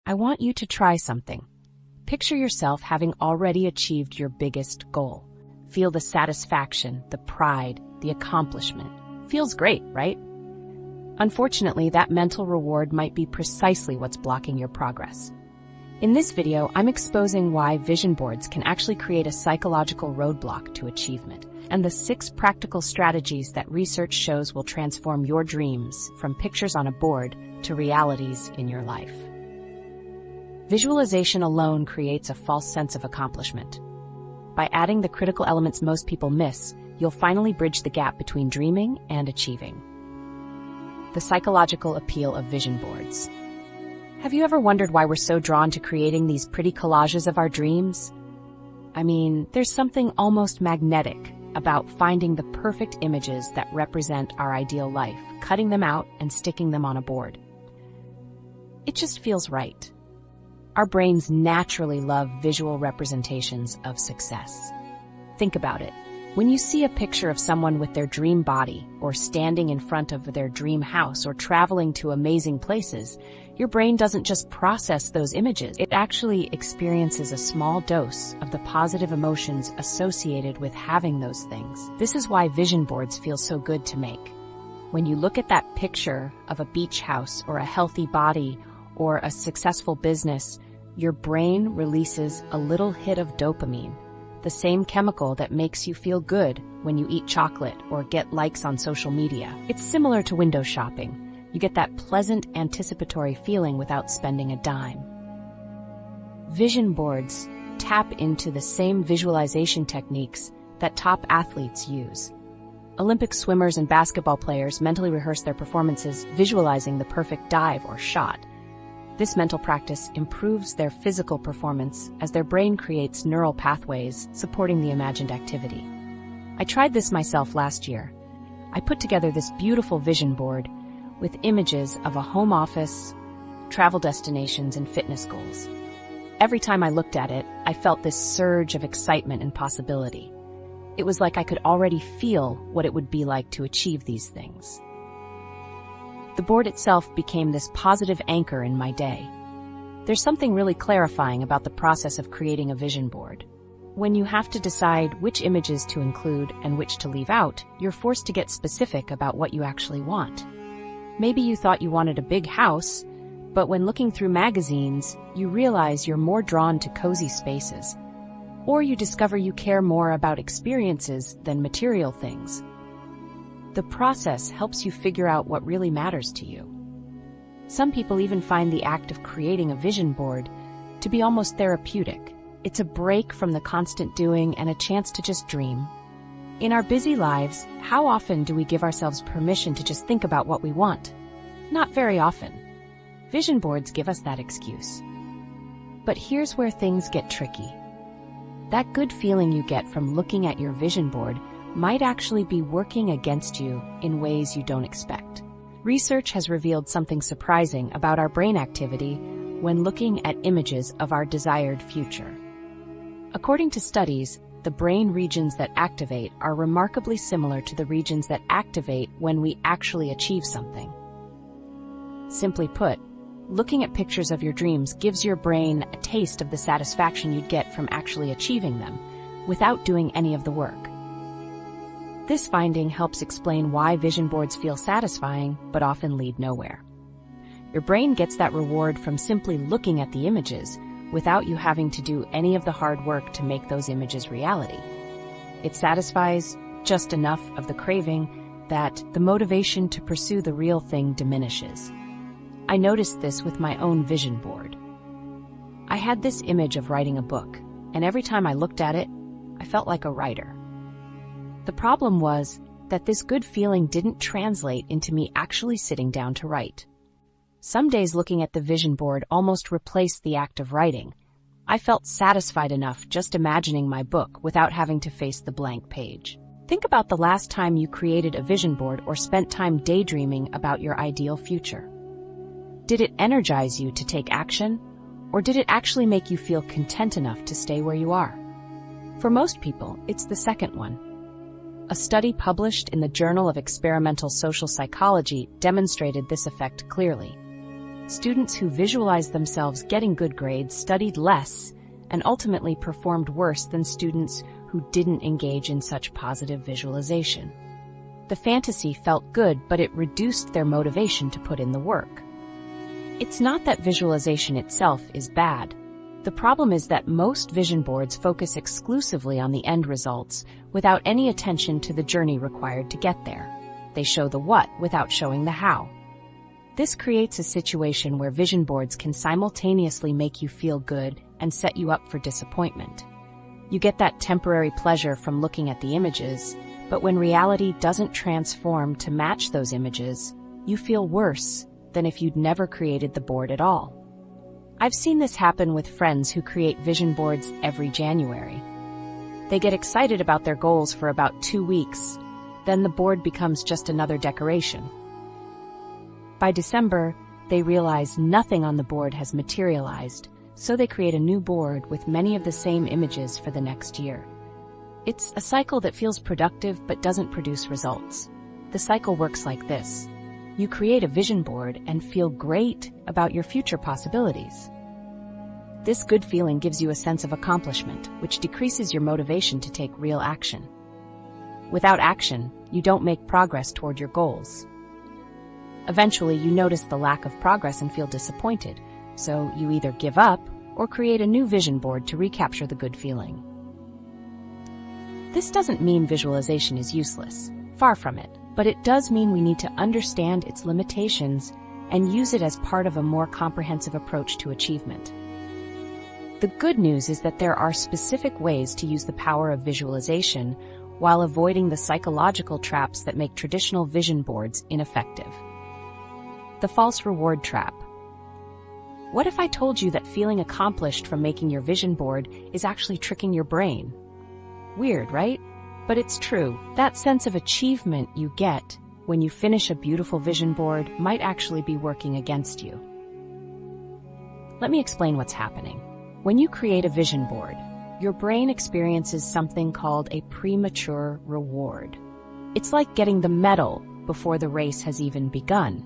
I want you to try something. Picture yourself having already achieved your biggest goal. Feel the satisfaction, the pride, the accomplishment. Feels great, right? Unfortunately, that mental reward might be precisely what's blocking your progress. In this video, I'm exposing why vision boards can actually create a psychological roadblock to achievement, and the 6 practical strategies that research shows will transform your dreams from pictures on a board to realities in your life. Visualization alone creates a false sense of accomplishment. By adding the critical elements most people miss, you'll finally bridge the gap between dreaming and achieving. The psychological appeal of vision boards. Have you ever wondered why we're so drawn to creating these pretty collages of our dreams? I mean, there's something almost magnetic about finding the perfect images that represent our ideal life, cutting them out and sticking them on a board. It just feels right. Our brains naturally love visual representations of success. Think about it. When you see a picture of someone with their dream body, or standing in front of their dream house, or traveling to amazing places, your brain doesn't just process those images. It actually experiences a small dose of the positive emotions associated with having those things. This is why vision boards feel so good to make. When you look at that picture of a beach house, or a healthy body, or a successful business, your brain releases a little hit of dopamine, the same chemical that makes you feel good when you eat chocolate or get likes on social media. It's similar to window shopping. You get that pleasant anticipatory feeling without spending a dime. Vision boards tap into the same visualization techniques that top athletes use. Olympic swimmers and basketball players mentally rehearse their performances, visualizing the perfect dive or shot. This mental practice improves their physical performance as their brain creates neural pathways supporting the imagined activity. I tried this myself last year. I put together this beautiful vision board with images of a home office, travel destinations, and fitness goals. Every time I looked at it, I felt this surge of excitement and possibility. It was like I could already feel what it would be like to achieve these things. The board itself became this positive anchor in my day. There's something really clarifying about the process of creating a vision board. When you have to decide which images to include and which to leave out, you're forced to get specific about what you actually want. Maybe you thought you wanted a big house, but when looking through magazines, you realize you're more drawn to cozy spaces. Or you discover you care more about experiences than material things. The process helps you figure out what really matters to you. Some people even find the act of creating a vision board to be almost therapeutic. It's a break from the constant doing and a chance to just dream. In our busy lives, how often do we give ourselves permission to just think about what we want? Not very often. Vision boards give us that excuse. But here's where things get tricky. That good feeling you get from looking at your vision board might actually be working against you in ways you don't expect. Research has revealed something surprising about our brain activity when looking at images of our desired future. According to studies, the brain regions that activate are remarkably similar to the regions that activate when we actually achieve something. Simply put, looking at pictures of your dreams gives your brain a taste of the satisfaction you'd get from actually achieving them, without doing any of the work. This finding helps explain why vision boards feel satisfying, but often lead nowhere. Your brain gets that reward from simply looking at the images, without you having to do any of the hard work to make those images reality. It satisfies just enough of the craving that the motivation to pursue the real thing diminishes. I noticed this with my own vision board. I had this image of writing a book, and every time I looked at it, I felt like a writer. The problem was that this good feeling didn't translate into me actually sitting down to write. Some days looking at the vision board almost replaced the act of writing. I felt satisfied enough just imagining my book without having to face the blank page. Think about the last time you created a vision board or spent time daydreaming about your ideal future. Did it energize you to take action, or did it actually make you feel content enough to stay where you are? For most people, it's the second one. A study published in the Journal of Experimental Social Psychology demonstrated this effect clearly. Students who visualized themselves getting good grades studied less and ultimately performed worse than students who didn't engage in such positive visualization. The fantasy felt good, but it reduced their motivation to put in the work. It's not that visualization itself is bad. The problem is that most vision boards focus exclusively on the end results without any attention to the journey required to get there. They show the what without showing the how. This creates a situation where vision boards can simultaneously make you feel good and set you up for disappointment. You get that temporary pleasure from looking at the images, but when reality doesn't transform to match those images, you feel worse than if you'd never created the board at all. I've seen this happen with friends who create vision boards every January. They get excited about their goals for about 2 weeks, then the board becomes just another decoration. By December, they realize nothing on the board has materialized, so they create a new board with many of the same images for the next year. It's a cycle that feels productive but doesn't produce results. The cycle works like this. You create a vision board and feel great about your future possibilities. This good feeling gives you a sense of accomplishment, which decreases your motivation to take real action. Without action, you don't make progress toward your goals. Eventually, you notice the lack of progress and feel disappointed, so you either give up or create a new vision board to recapture the good feeling. This doesn't mean visualization is useless. Far from it. But it does mean we need to understand its limitations and use it as part of a more comprehensive approach to achievement. The good news is that there are specific ways to use the power of visualization while avoiding the psychological traps that make traditional vision boards ineffective. The false reward trap. What if I told you that feeling accomplished from making your vision board is actually tricking your brain? Weird, right? But it's true. That sense of achievement you get when you finish a beautiful vision board might actually be working against you. Let me explain what's happening. When you create a vision board, your brain experiences something called a premature reward. It's like getting the medal before the race has even begun.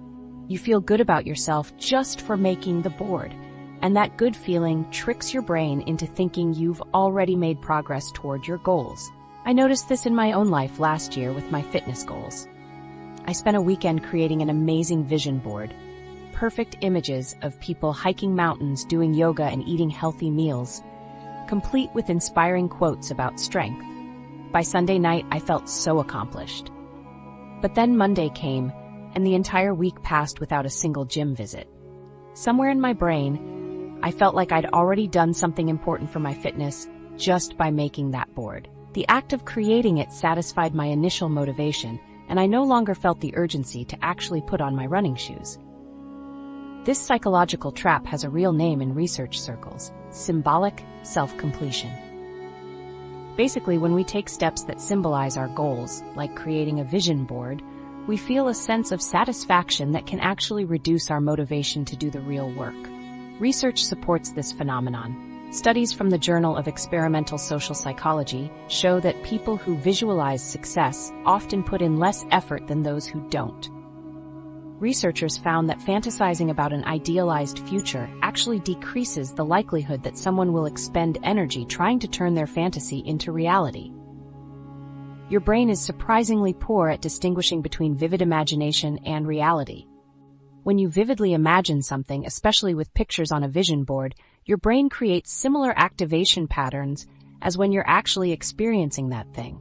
You feel good about yourself just for making the board, and that good feeling tricks your brain into thinking you've already made progress toward your goals. I noticed this in my own life last year with my fitness goals. I spent a weekend creating an amazing vision board. Perfect images of people hiking mountains, doing yoga, and eating healthy meals, complete with inspiring quotes about strength. By Sunday night, I felt so accomplished. But then Monday came, and the entire week passed without a single gym visit. Somewhere in my brain, I felt like I'd already done something important for my fitness just by making that board. The act of creating it satisfied my initial motivation, and I no longer felt the urgency to actually put on my running shoes. This psychological trap has a real name in research circles: symbolic self-completion. Basically, when we take steps that symbolize our goals, like creating a vision board, we feel a sense of satisfaction that can actually reduce our motivation to do the real work. Research supports this phenomenon. Studies from the Journal of Experimental Social Psychology show that people who visualize success often put in less effort than those who don't. Researchers found that fantasizing about an idealized future actually decreases the likelihood that someone will expend energy trying to turn their fantasy into reality. Your brain is surprisingly poor at distinguishing between vivid imagination and reality. When you vividly imagine something, especially with pictures on a vision board, your brain creates similar activation patterns as when you're actually experiencing that thing.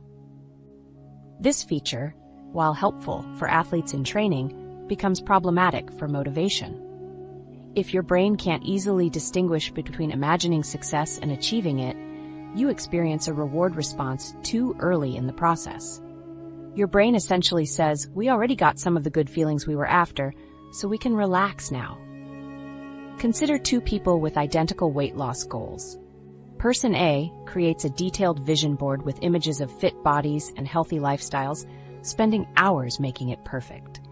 This feature, while helpful for athletes in training, becomes problematic for motivation. If your brain can't easily distinguish between imagining success and achieving it, you experience a reward response too early in the process. Your brain essentially says, "We already got some of the good feelings we were after, so we can relax now." Consider two people with identical weight loss goals. Person A creates a detailed vision board with images of fit bodies and healthy lifestyles, spending hours making it perfect.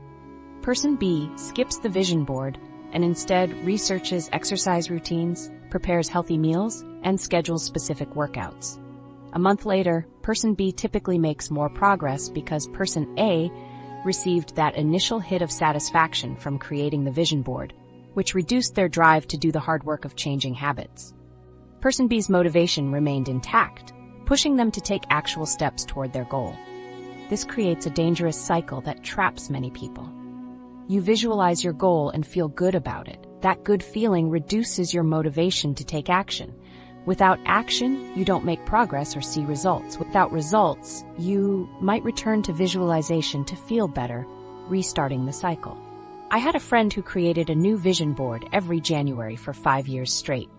Person B skips the vision board and instead researches exercise routines, prepares healthy meals, and schedules specific workouts. A month later, Person B typically makes more progress because Person A received that initial hit of satisfaction from creating the vision board, which reduced their drive to do the hard work of changing habits. Person B's motivation remained intact, pushing them to take actual steps toward their goal. This creates a dangerous cycle that traps many people. You visualize your goal and feel good about it. That good feeling reduces your motivation to take action. Without action, you don't make progress or see results. Without results, you might return to visualization to feel better, restarting the cycle. I had a friend who created a new vision board every January for 5 years straight,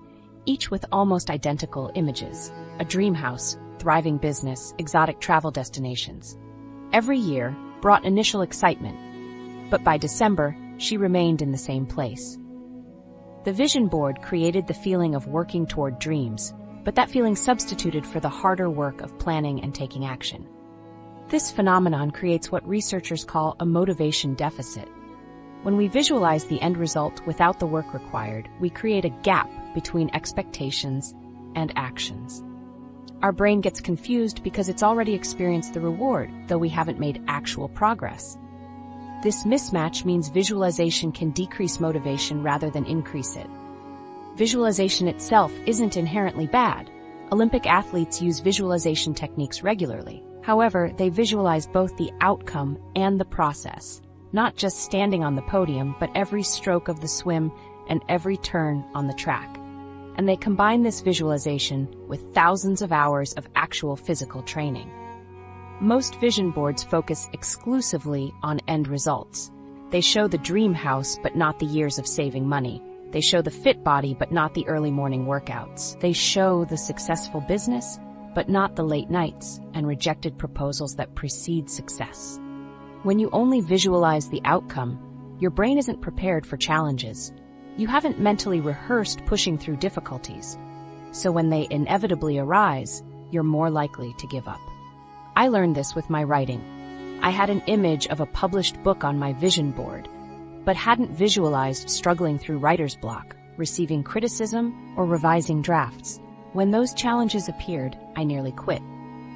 each with almost identical images: a dream house, thriving business, exotic travel destinations. Every year brought initial excitement, but by December, she remained in the same place. The vision board created the feeling of working toward dreams, but that feeling substituted for the harder work of planning and taking action. This phenomenon creates what researchers call a motivation deficit. When we visualize the end result without the work required, we create a gap between expectations and actions. Our brain gets confused because it's already experienced the reward, though we haven't made actual progress. This mismatch means visualization can decrease motivation rather than increase it. Visualization itself isn't inherently bad. Olympic athletes use visualization techniques regularly. However, they visualize both the outcome and the process, not just standing on the podium, but every stroke of the swim and every turn on the track. And they combine this visualization with thousands of hours of actual physical training. Most vision boards focus exclusively on end results. They show the dream house, but not the years of saving money. They show the fit body, but not the early morning workouts. They show the successful business, but not the late nights and rejected proposals that precede success. When you only visualize the outcome, your brain isn't prepared for challenges. You haven't mentally rehearsed pushing through difficulties. So when they inevitably arise, you're more likely to give up. I learned this with my writing. I had an image of a published book on my vision board, but hadn't visualized struggling through writer's block, receiving criticism, or revising drafts. When those challenges appeared, I nearly quit.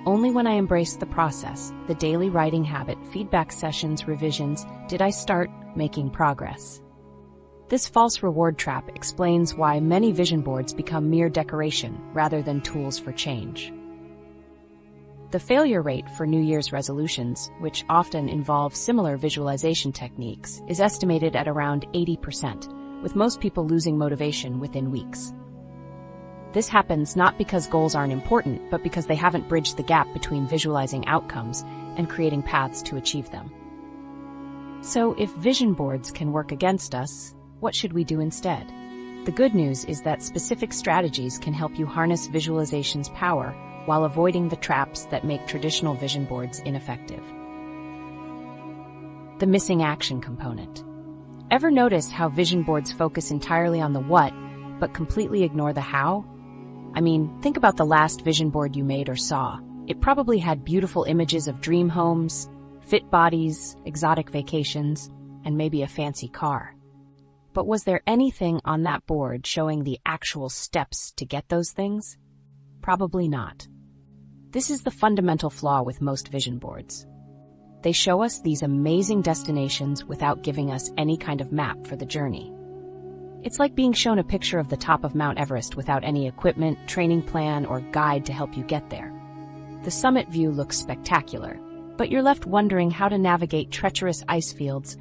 Only when I embraced the process, the daily writing habit, feedback sessions, revisions, did I start making progress. This false reward trap explains why many vision boards become mere decoration rather than tools for change. The failure rate for New Year's resolutions, which often involve similar visualization techniques, is estimated at around 80%, with most people losing motivation within weeks. This happens not because goals aren't important, but because they haven't bridged the gap between visualizing outcomes and creating paths to achieve them. So, if vision boards can work against us, what should we do instead? The good news is that specific strategies can help you harness visualization's power while avoiding the traps that make traditional vision boards ineffective. The missing action component. Ever notice how vision boards focus entirely on the what, but completely ignore the how? I mean, think about the last vision board you made or saw. It probably had beautiful images of dream homes, fit bodies, exotic vacations, and maybe a fancy car. But was there anything on that board showing the actual steps to get those things? Probably not. This is the fundamental flaw with most vision boards. They show us these amazing destinations without giving us any kind of map for the journey. It's like being shown a picture of the top of Mount Everest without any equipment, training plan, or guide to help you get there. The summit view looks spectacular, but you're left wondering how to navigate treacherous ice fields,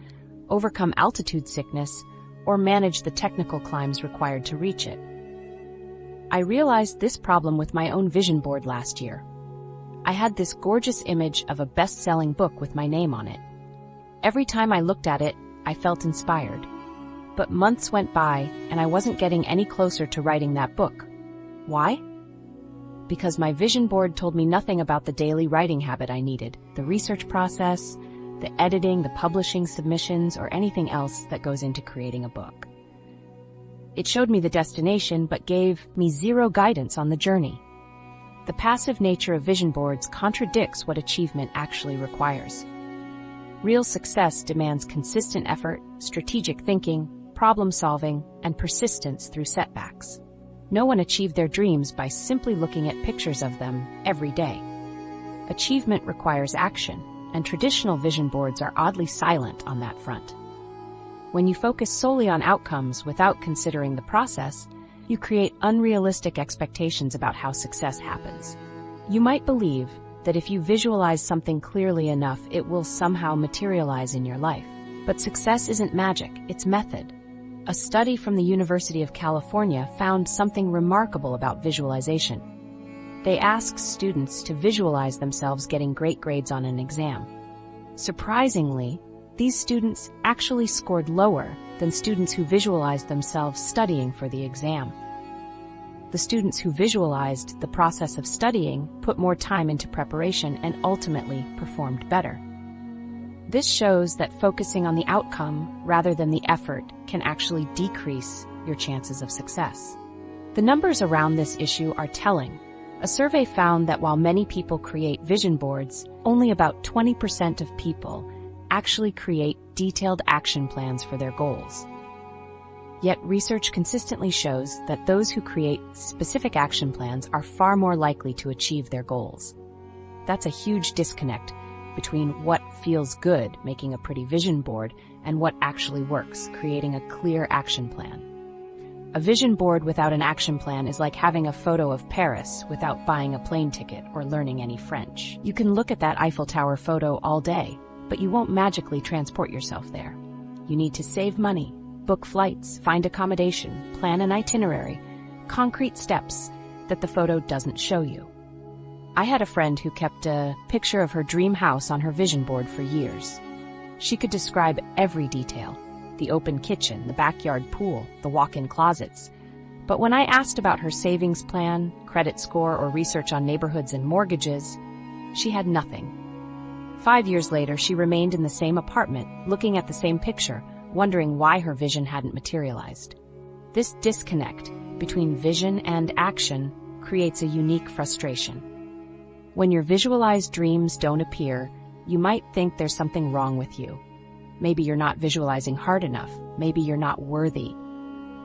overcome altitude sickness, or manage the technical climbs required to reach it. I realized this problem with my own vision board last year. I had this gorgeous image of a best-selling book with my name on it. Every time I looked at it, I felt inspired. But months went by, and I wasn't getting any closer to writing that book. Why? Because my vision board told me nothing about the daily writing habit I needed, the research process, the editing, the publishing submissions, or anything else that goes into creating a book. It showed me the destination, but gave me zero guidance on the journey. The passive nature of vision boards contradicts what achievement actually requires. Real success demands consistent effort, strategic thinking, problem solving, and persistence through setbacks. No one achieved their dreams by simply looking at pictures of them every day. Achievement requires action, and traditional vision boards are oddly silent on that front. When you focus solely on outcomes without considering the process, you create unrealistic expectations about how success happens. You might believe that if you visualize something clearly enough, it will somehow materialize in your life. But success isn't magic, it's method. A study from the University of California found something remarkable about visualization. They asked students to visualize themselves getting great grades on an exam. Surprisingly, these students actually scored lower than students who visualized themselves studying for the exam. The students who visualized the process of studying put more time into preparation and ultimately performed better. This shows that focusing on the outcome rather than the effort can actually decrease your chances of success. The numbers around this issue are telling. A survey found that while many people create vision boards, only about 20% of people actually create detailed action plans for their goals. Yet research consistently shows that those who create specific action plans are far more likely to achieve their goals. That's a huge disconnect between what feels good, making a pretty vision board, and what actually works, creating a clear action plan. A vision board without an action plan is like having a photo of Paris without buying a plane ticket or learning any French. You can look at that Eiffel Tower photo all day, but you won't magically transport yourself there. You need to save money, book flights, find accommodation, plan an itinerary, concrete steps that the photo doesn't show you. I had a friend who kept a picture of her dream house on her vision board for years. She could describe every detail: the open kitchen, the backyard pool, the walk-in closets. But when I asked about her savings plan, credit score, or research on neighborhoods and mortgages, she had nothing. 5 years later, she remained in the same apartment, looking at the same picture, wondering why her vision hadn't materialized. This disconnect between vision and action creates a unique frustration. When your visualized dreams don't appear, you might think there's something wrong with you. Maybe you're not visualizing hard enough. Maybe you're not worthy.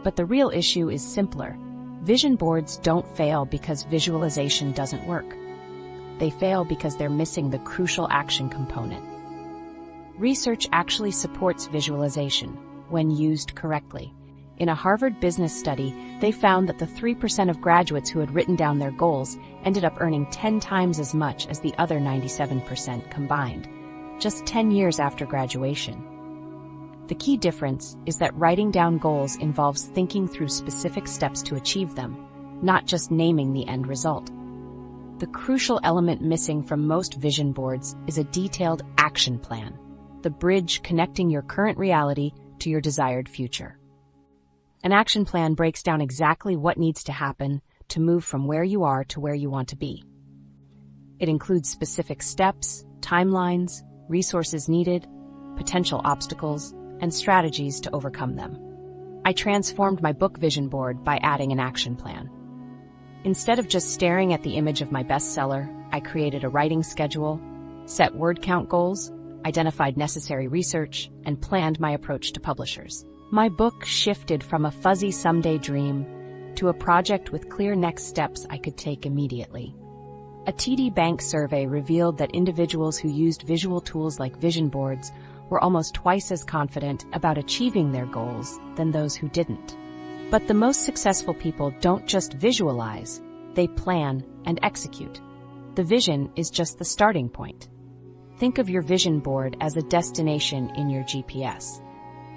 But the real issue is simpler. Vision boards don't fail because visualization doesn't work. They fail because they're missing the crucial action component. Research actually supports visualization when used correctly. In a Harvard business study, they found that the 3% of graduates who had written down their goals ended up earning 10 times as much as the other 97% combined, just 10 years after graduation. The key difference is that writing down goals involves thinking through specific steps to achieve them, not just naming the end result. The crucial element missing from most vision boards is a detailed action plan, the bridge connecting your current reality to your desired future. An action plan breaks down exactly what needs to happen to move from where you are to where you want to be. It includes specific steps, timelines, resources needed, potential obstacles, and strategies to overcome them. I transformed my book vision board by adding an action plan. Instead of just staring at the image of my bestseller, I created a writing schedule, set word count goals, identified necessary research, and planned my approach to publishers. My book shifted from a fuzzy someday dream to a project with clear next steps I could take immediately. A TD Bank survey revealed that individuals who used visual tools like vision boards were almost twice as confident about achieving their goals than those who didn't. But the most successful people don't just visualize, they plan and execute. The vision is just the starting point. Think of your vision board as a destination in your GPS.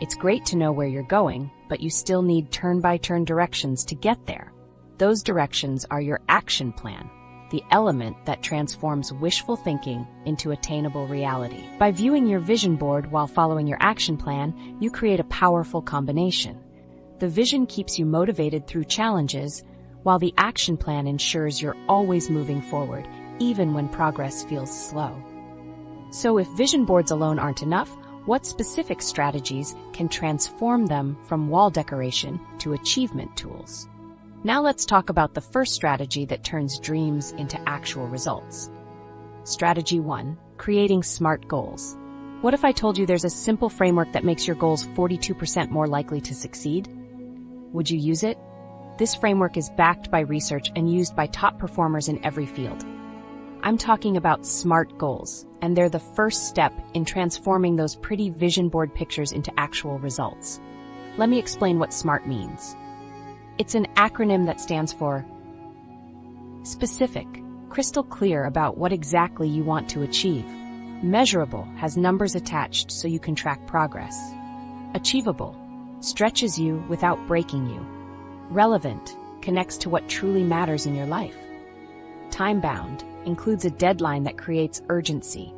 It's great to know where you're going, but you still need turn-by-turn directions to get there. Those directions are your action plan, the element that transforms wishful thinking into attainable reality. By viewing your vision board while following your action plan, you create a powerful combination. The vision keeps you motivated through challenges, while the action plan ensures you're always moving forward, even when progress feels slow. So if vision boards alone aren't enough, what specific strategies can transform them from wall decoration to achievement tools? Now let's talk about the first strategy that turns dreams into actual results. Strategy 1, creating SMART goals. What if I told you there's a simple framework that makes your goals 42% more likely to succeed? Would you use it? This framework is backed by research and used by top performers in every field. I'm talking about SMART goals, and they're the first step in transforming those pretty vision board pictures into actual results. Let me explain what SMART means. It's an acronym that stands for specific, crystal clear about what exactly you want to achieve. Measurable has numbers attached so you can track progress. Achievable stretches you without breaking you. Relevant connects to what truly matters in your life. Time-bound includes a deadline that creates urgency.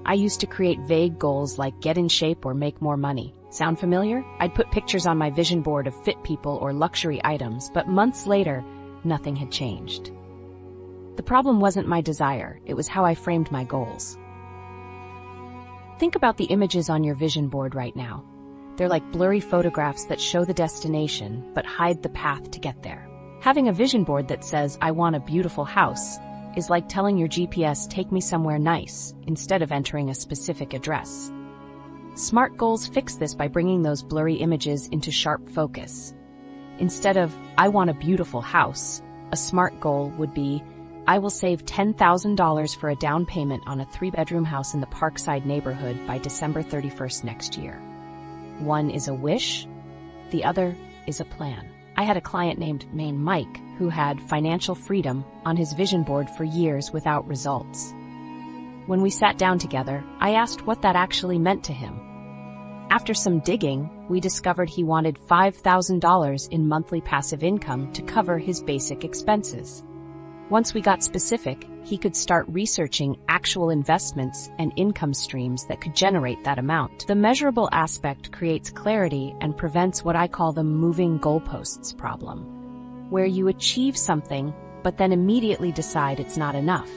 I used to create vague goals like get in shape or make more money. Sound familiar? I'd put pictures on my vision board of fit people or luxury items, but months later, nothing had changed. The problem wasn't my desire, it was how I framed my goals. Think about the images on your vision board right now. They're like blurry photographs that show the destination, but hide the path to get there. Having a vision board that says, "I want a beautiful house," is like telling your GPS, "Take me somewhere nice," instead of entering a specific address. SMART goals fix this by bringing those blurry images into sharp focus. Instead of, "I want a beautiful house," a SMART goal would be, "I will save $10,000 for a down payment on a 3-bedroom house in the Parkside neighborhood by December 31st next year." One is a wish, the other is a plan. I had a client named Mike who had financial freedom on his vision board for years without results. When we sat down together, I asked what that actually meant to him. After some digging, we discovered he wanted $5,000 in monthly passive income to cover his basic expenses. Once we got specific, he could start researching actual investments and income streams that could generate that amount. The measurable aspect creates clarity and prevents what I call the moving goalposts problem, where you achieve something but then immediately decide it's not enough.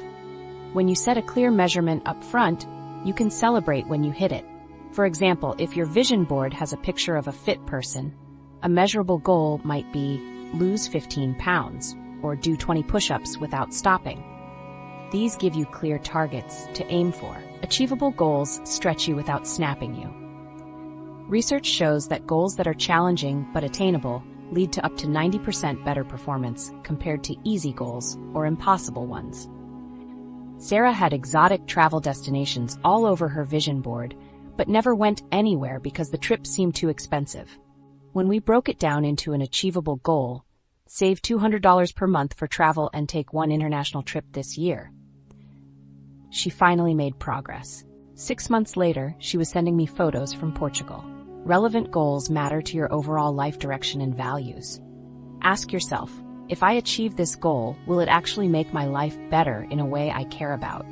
When you set a clear measurement up front, you can celebrate when you hit it. For example, if your vision board has a picture of a fit person, a measurable goal might be lose 15 pounds or do 20 push-ups without stopping. These give you clear targets to aim for. Achievable goals stretch you without snapping you. Research shows that goals that are challenging but attainable lead to up to 90% better performance compared to easy goals or impossible ones. Sarah had exotic travel destinations all over her vision board, but never went anywhere because the trip seemed too expensive. When we broke it down into an achievable goal, save $200 per month for travel and take one international trip this year, she finally made progress. 6 months later, she was sending me photos from Portugal. Relevant goals matter to your overall life direction and values. Ask yourself, if I achieve this goal, will it actually make my life better in a way I care about?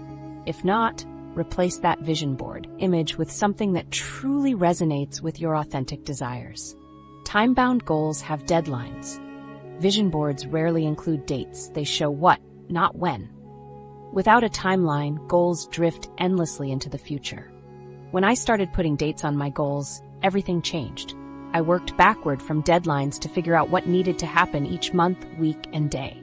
If not, replace that vision board image with something that truly resonates with your authentic desires. Time-bound goals have deadlines. Vision boards rarely include dates, they show what, not when. Without a timeline, goals drift endlessly into the future. When I started putting dates on my goals, everything changed. I worked backward from deadlines to figure out what needed to happen each month, week, and day.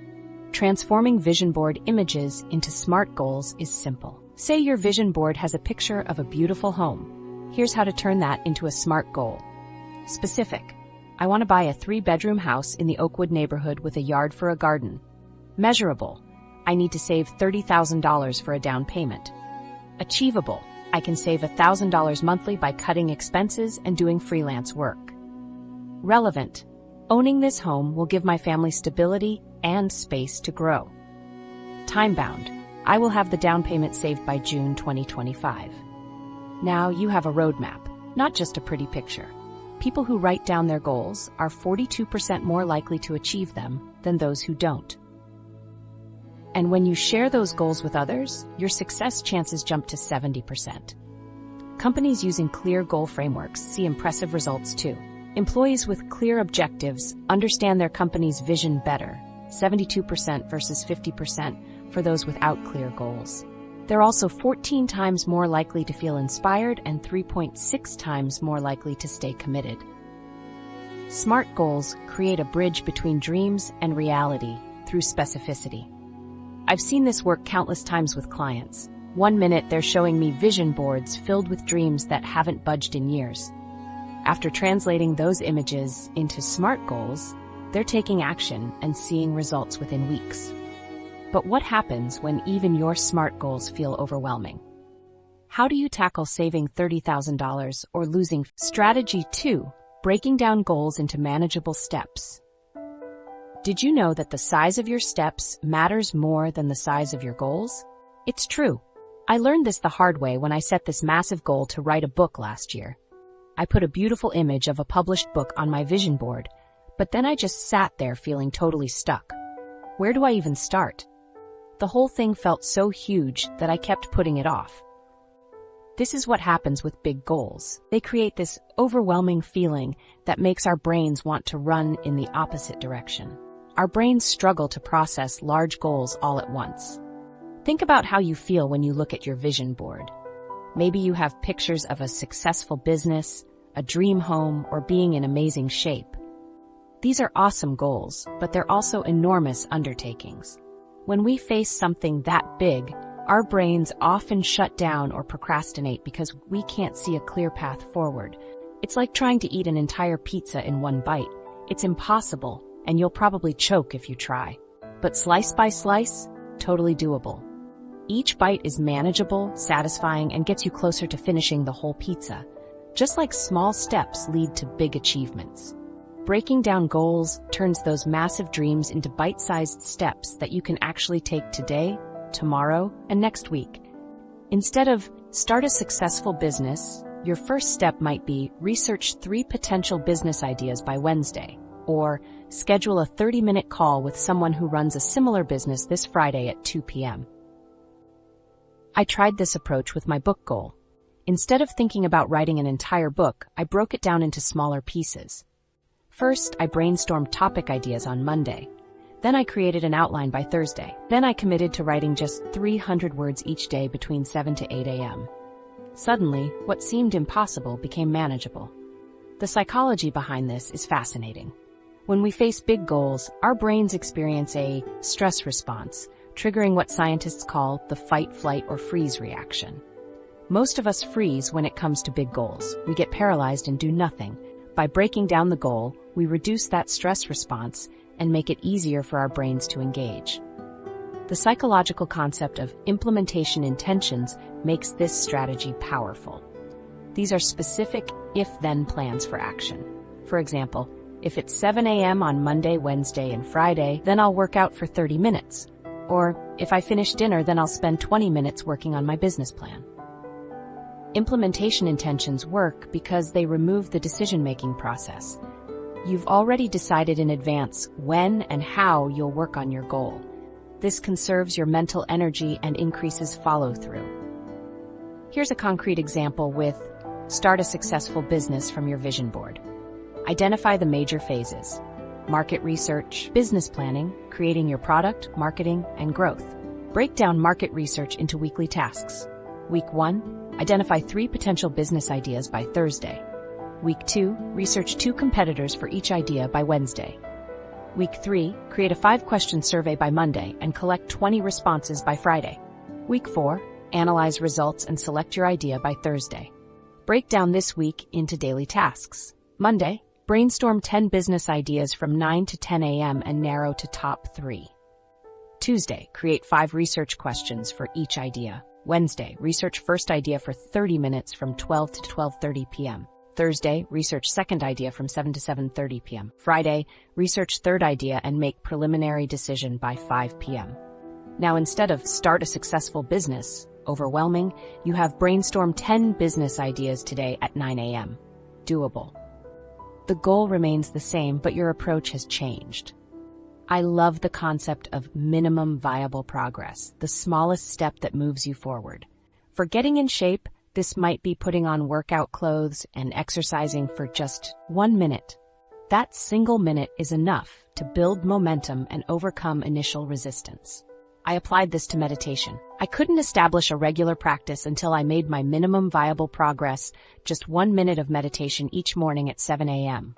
Transforming vision board images into SMART goals is simple. Say your vision board has a picture of a beautiful home. Here's how to turn that into a SMART goal. Specific. I want to buy a 3-bedroom house in the Oakwood neighborhood with a yard for a garden. Measurable. I need to save $30,000 for a down payment. Achievable. I can save $1,000 monthly by cutting expenses and doing freelance work. Relevant. Owning this home will give my family stability and space to grow. Time-bound. I will have the down payment saved by June 2025. Now you have a roadmap, not just a pretty picture. People who write down their goals are 42% more likely to achieve them than those who don't. And when you share those goals with others, your success chances jump to 70%. Companies using clear goal frameworks see impressive results too. Employees with clear objectives understand their company's vision better, 72% versus 50% for those without clear goals. They're also 14 times more likely to feel inspired and 3.6 times more likely to stay committed. SMART goals create a bridge between dreams and reality through specificity. I've seen this work countless times with clients. 1 minute they're showing me vision boards filled with dreams that haven't budged in years. After translating those images into SMART goals, they're taking action and seeing results within weeks. But what happens when even your SMART goals feel overwhelming? How do you tackle saving $30,000 or losing? Strategy 2. Breaking down goals into manageable steps. Did you know that the size of your steps matters more than the size of your goals? It's true. I learned this the hard way when I set this massive goal to write a book last year. I put a beautiful image of a published book on my vision board, but then I just sat there feeling totally stuck. Where do I even start? The whole thing felt so huge that I kept putting it off. This is what happens with big goals. They create this overwhelming feeling that makes our brains want to run in the opposite direction. Our brains struggle to process large goals all at once. Think about how you feel when you look at your vision board. Maybe you have pictures of a successful business, a dream home, or being in amazing shape. These are awesome goals, but they're also enormous undertakings. When we face something that big, our brains often shut down or procrastinate because we can't see a clear path forward. It's like trying to eat an entire pizza in one bite. It's impossible, and you'll probably choke if you try. But slice by slice, totally doable. Each bite is manageable, satisfying, and gets you closer to finishing the whole pizza. Just like small steps lead to big achievements. Breaking down goals turns those massive dreams into bite-sized steps that you can actually take today, tomorrow, and next week. Instead of start a successful business, your first step might be research 3 potential business ideas by Wednesday, or schedule a 30-minute call with someone who runs a similar business this Friday at 2 p.m. I tried this approach with my book goal. Instead of thinking about writing an entire book, I broke it down into smaller pieces. First, I brainstormed topic ideas on Monday. Then I created an outline by Thursday. Then I committed to writing just 300 words each day between 7 to 8 a.m. Suddenly, what seemed impossible became manageable. The psychology behind this is fascinating. When we face big goals, our brains experience a stress response, triggering what scientists call the fight, flight, or freeze reaction. Most of us freeze when it comes to big goals. We get paralyzed and do nothing. By breaking down the goal, we reduce that stress response and make it easier for our brains to engage. The psychological concept of implementation intentions makes this strategy powerful. These are specific if-then plans for action. For example, if it's 7 a.m. on Monday, Wednesday, and Friday, then I'll work out for 30 minutes. Or if I finish dinner, then I'll spend 20 minutes working on my business plan. Implementation intentions work because they remove the decision-making process. You've already decided in advance when and how you'll work on your goal. This conserves your mental energy and increases follow-through. Here's a concrete example with start a successful business from your vision board. Identify the major phases: market research, business planning, creating your product, marketing, and growth. Break down market research into weekly tasks. Week 1, identify 3 potential business ideas by Thursday. Week 2, research 2 competitors for each idea by Wednesday. Week 3, create a 5-question survey by Monday and collect 20 responses by Friday. Week 4, analyze results and select your idea by Thursday. Break down this week into daily tasks. Monday, brainstorm 10 business ideas from 9 to 10 a.m. and narrow to top 3. Tuesday, create 5 research questions for each idea. Wednesday, research first idea for 30 minutes from 12 to 12:30 p.m. Thursday, research second idea from 7 to 7:30 p.m. Friday, research third idea and make preliminary decision by 5 p.m. Now, instead of start a successful business, overwhelming, you have brainstorm 10 business ideas today at 9 a.m. Doable. The goal remains the same, but your approach has changed. I love the concept of minimum viable progress, the smallest step that moves you forward. For getting in shape, this might be putting on workout clothes and exercising for just 1 minute. That single minute is enough to build momentum and overcome initial resistance. I applied this to meditation. I couldn't establish a regular practice until I made my minimum viable progress just 1 minute of meditation each morning at 7 a.m.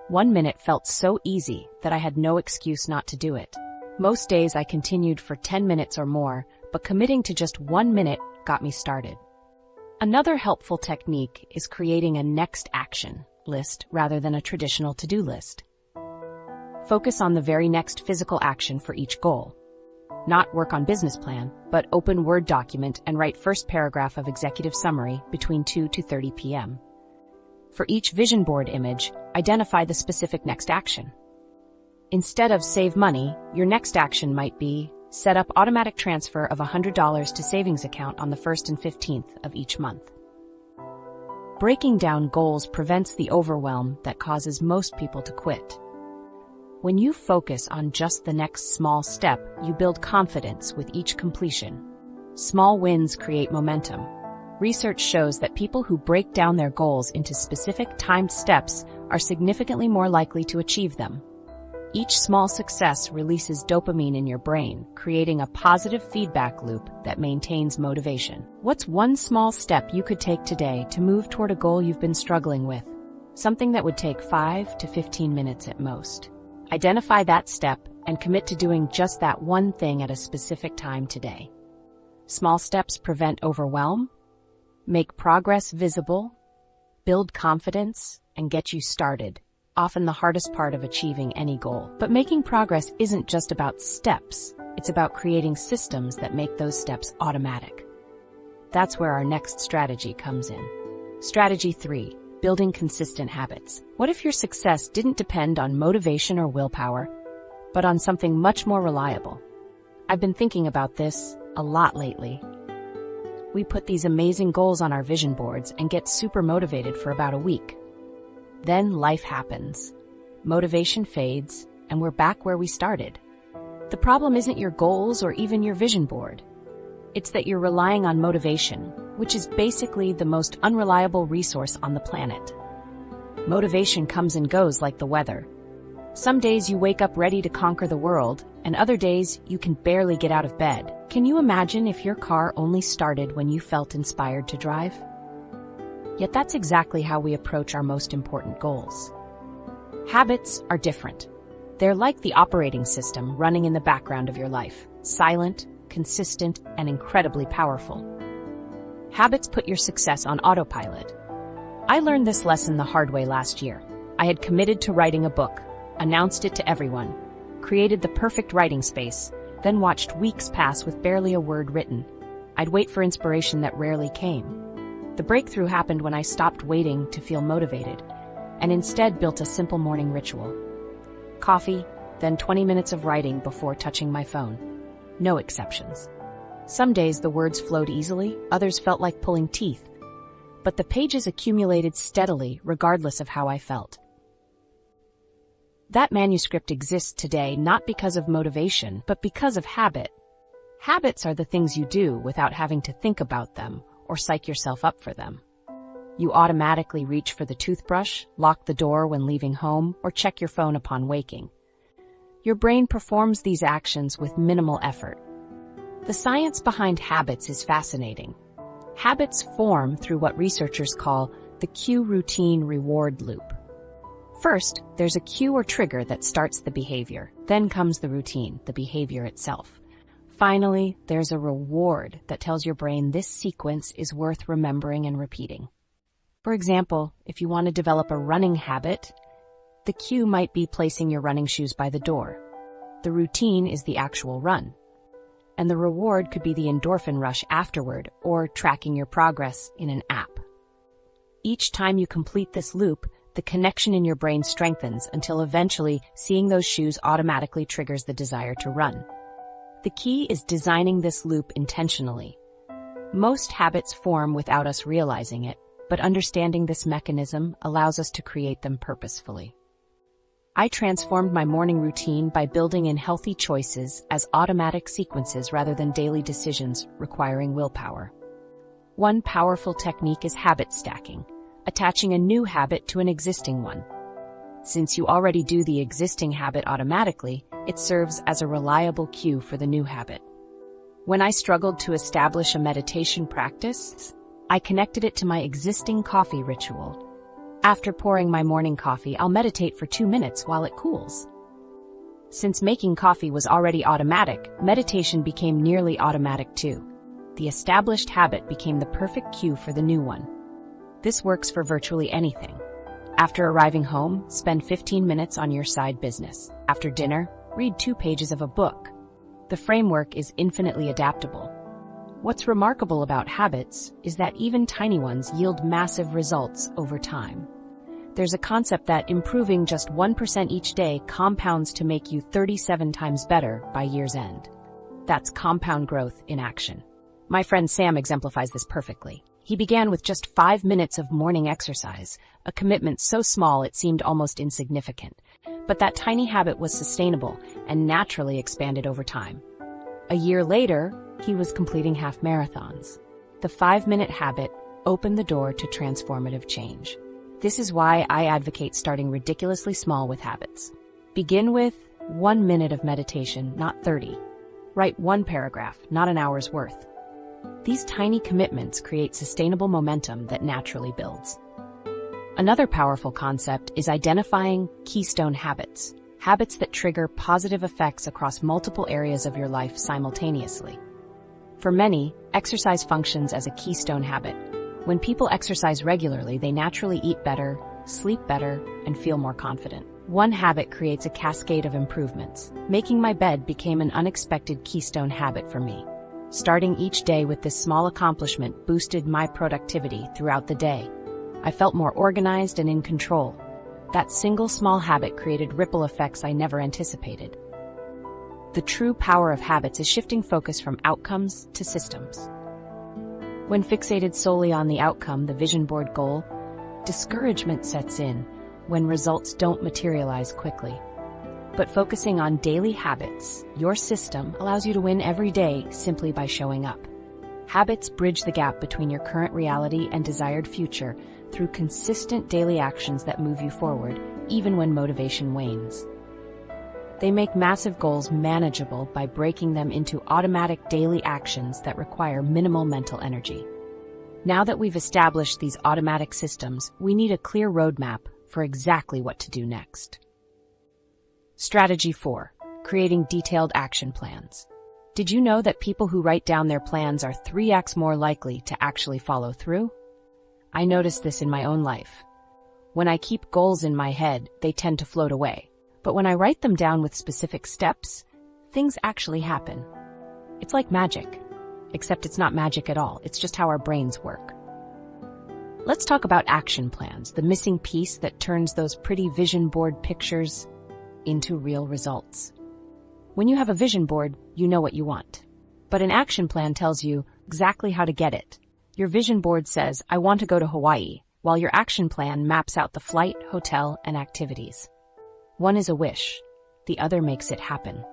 1 minute felt so easy that I had no excuse not to do it. Most days I continued for 10 minutes or more, but committing to just 1 minute got me started. Another helpful technique is creating a next action list rather than a traditional to-do list. Focus on the very next physical action for each goal. Not work on business plan, but open Word document and write first paragraph of executive summary between 2 to 30 p.m. For each vision board image, identify the specific next action. Instead of save money, your next action might be set up automatic transfer of $100 to savings account on the 1st and 15th of each month. Breaking down goals prevents the overwhelm that causes most people to quit. When you focus on just the next small step, you build confidence with each completion. Small wins create momentum. Research shows that people who break down their goals into specific timed steps are significantly more likely to achieve them. Each small success releases dopamine in your brain, creating a positive feedback loop that maintains motivation. What's one small step you could take today to move toward a goal you've been struggling with? Something that would take 5 to 15 minutes at most. Identify that step and commit to doing just that one thing at a specific time today. Small steps prevent overwhelm, make progress visible, build confidence, and get you started, often the hardest part of achieving any goal. But making progress isn't just about steps, it's about creating systems that make those steps automatic. That's where our next strategy comes in. Strategy 3. Building consistent habits. What if your success didn't depend on motivation or willpower, but on something much more reliable? I've been thinking about this a lot lately. We put these amazing goals on our vision boards and get super motivated for about a week. Then life happens. Motivation fades, and we're back where we started. The problem isn't your goals or even your vision board. It's that you're relying on motivation, which is basically the most unreliable resource on the planet. Motivation comes and goes like the weather. Some days you wake up ready to conquer the world, and other days you can barely get out of bed. Can you imagine if your car only started when you felt inspired to drive? Yet that's exactly how we approach our most important goals. Habits are different. They're like the operating system running in the background of your life, silent, consistent, and incredibly powerful. Habits put your success on autopilot. I learned this lesson the hard way last year. I had committed to writing a book, announced it to everyone, created the perfect writing space, then watched weeks pass with barely a word written. I'd wait for inspiration that rarely came. The breakthrough happened when I stopped waiting to feel motivated, and instead built a simple morning ritual. Coffee, then 20 minutes of writing before touching my phone. No exceptions. Some days the words flowed easily, others felt like pulling teeth. But the pages accumulated steadily, regardless of how I felt. That manuscript exists today not because of motivation, but because of habit. Habits are the things you do without having to think about them or psych yourself up for them. You automatically reach for the toothbrush, lock the door when leaving home, or check your phone upon waking. Your brain performs these actions with minimal effort. The science behind habits is fascinating. Habits form through what researchers call the cue routine reward loop. First, there's a cue or trigger that starts the behavior. Then comes the routine, the behavior itself. Finally, there's a reward that tells your brain this sequence is worth remembering and repeating. For example, if you want to develop a running habit, the cue might be placing your running shoes by the door. The routine is the actual run. And the reward could be the endorphin rush afterward or tracking your progress in an app. Each time you complete this loop, the connection in your brain strengthens until eventually seeing those shoes automatically triggers the desire to run. The key is designing this loop intentionally. Most habits form without us realizing it, but understanding this mechanism allows us to create them purposefully. I transformed my morning routine by building in healthy choices as automatic sequences rather than daily decisions requiring willpower. One powerful technique is habit stacking, attaching a new habit to an existing one. Since you already do the existing habit automatically, it serves as a reliable cue for the new habit. When I struggled to establish a meditation practice, I connected it to my existing coffee ritual. After pouring my morning coffee, I'll meditate for 2 minutes while it cools. Since making coffee was already automatic, meditation became nearly automatic too. The established habit became the perfect cue for the new one. This works for virtually anything. After arriving home, spend 15 minutes on your side business. After dinner, read 2 pages of a book. The framework is infinitely adaptable. What's remarkable about habits is that even tiny ones yield massive results over time. There's a concept that improving just 1% each day compounds to make you 37 times better by year's end. That's compound growth in action. My friend Sam exemplifies this perfectly. He began with just 5 minutes of morning exercise, a commitment so small it seemed almost insignificant. But that tiny habit was sustainable and naturally expanded over time. A year later, he was completing half marathons. The 5-minute habit opened the door to transformative change. This is why I advocate starting ridiculously small with habits. Begin with 1 minute of meditation, not 30. Write 1 paragraph, not an hour's worth. These tiny commitments create sustainable momentum that naturally builds. Another powerful concept is identifying keystone habits, habits that trigger positive effects across multiple areas of your life simultaneously. For many, exercise functions as a keystone habit. When people exercise regularly, they naturally eat better, sleep better, and feel more confident. One habit creates a cascade of improvements. Making my bed became an unexpected keystone habit for me. Starting each day with this small accomplishment boosted my productivity throughout the day. I felt more organized and in control. That single small habit created ripple effects I never anticipated. The true power of habits is shifting focus from outcomes to systems. When fixated solely on the outcome, the vision board goal, discouragement sets in when results don't materialize quickly. But focusing on daily habits, your system allows you to win every day simply by showing up. Habits bridge the gap between your current reality and desired future through consistent daily actions that move you forward, even when motivation wanes. They make massive goals manageable by breaking them into automatic daily actions that require minimal mental energy. Now that we've established these automatic systems, we need a clear roadmap for exactly what to do next. Strategy 4. Creating detailed action plans. Did you know that people who write down their plans are 3x more likely to actually follow through? I noticed this in my own life. When I keep goals in my head, they tend to float away. But when I write them down with specific steps, things actually happen. It's like magic, except it's not magic at all. It's just how our brains work. Let's talk about action plans, the missing piece that turns those pretty vision board pictures into real results. When you have a vision board, you know what you want. But an action plan tells you exactly how to get it. Your vision board says, I want to go to Hawaii, while your action plan maps out the flight, hotel, and activities. One is a wish, the other makes it happen.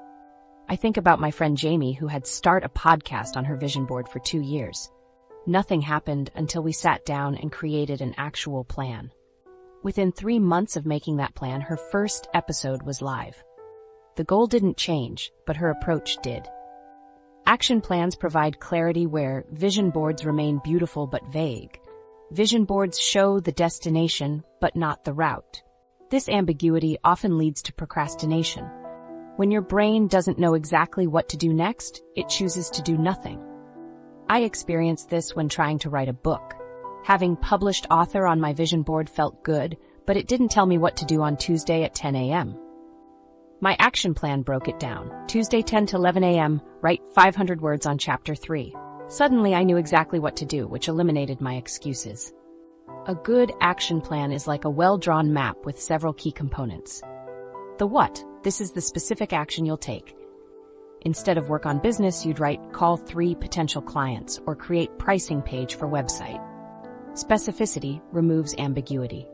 I think about my friend Jamie, who had start a podcast on her vision board for 2 years. Nothing happened until we sat down and created an actual plan. Within 3 months of making that plan, her first episode was live. The goal didn't change, but her approach did. Action plans provide clarity where vision boards remain beautiful but vague. Vision boards show the destination, but not the route. This ambiguity often leads to procrastination. When your brain doesn't know exactly what to do next, it chooses to do nothing. I experienced this when trying to write a book. Having published author on my vision board felt good, but it didn't tell me what to do on Tuesday at 10 a.m. My action plan broke it down. Tuesday 10 to 11 a.m., write 500 words on chapter 3. Suddenly I knew exactly what to do, which eliminated my excuses. A good action plan is like a well-drawn map with several key components. The what? This is the specific action you'll take. Instead of work on business, you'd write call 3 potential clients or create pricing page for website. Specificity removes ambiguity.